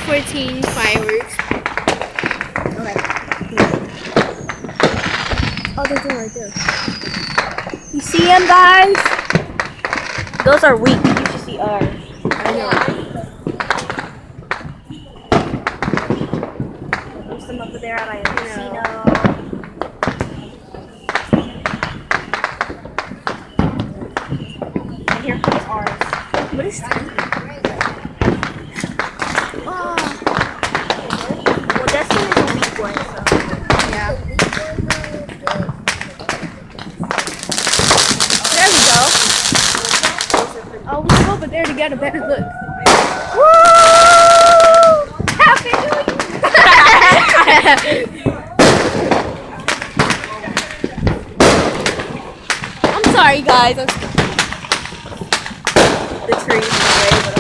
14 fireworks. Okay. Oh, there's one right there. You see them, guys? Those are weak. You should see ours. I know. There's some over there at Casino. And here comes ours. What is that? Oh. Well, this one is a weak one, so. Yeah. There we go. Oh, we go over there to get a better look. Woo! Happy New Year! I'm sorry, guys. The trees in the way, but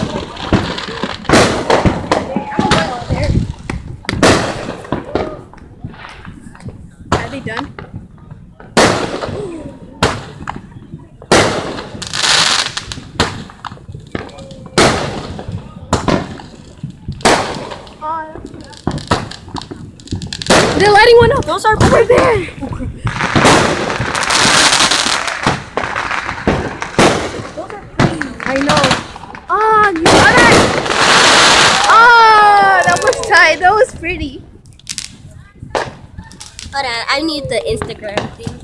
I'm going over there. Are they done? They're lighting one up. those are over there. I know. Oh, you got it. Oh, that was tight. That was pretty. Hold on, I need the Instagram thing.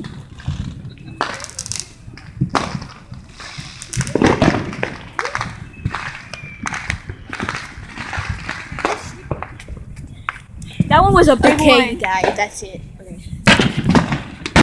That one was a big Okay, one. guys, that's it.